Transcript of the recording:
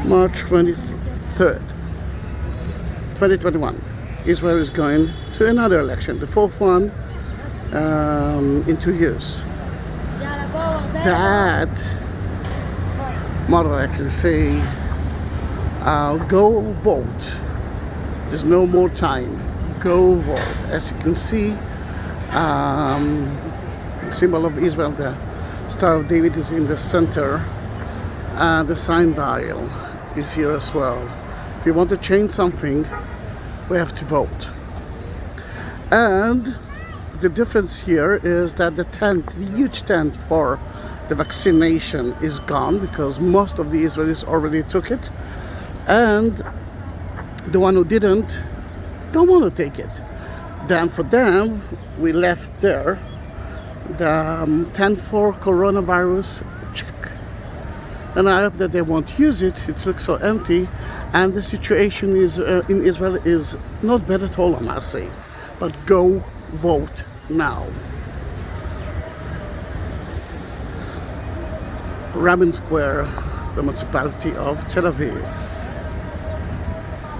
March 23rd, 2021. Israel is going to another election, the fourth one in 2 years. That motto actually say, go vote. There's no more time. Go vote. As you can see, the symbol of Israel, the Star of David, is in the center. The sign dial is here as well. If you want to change something, we have to vote. And the difference here is that the huge tent for the vaccination is gone because most of the Israelis already took it, and the one who didn't don't want to take it. Then for them, we left there the tent for coronavirus check. And I hope that they won't use it. It looks so empty, and the situation is in Israel is not bad at all, I must say. But go vote now. Rabin Square, the municipality of Tel Aviv.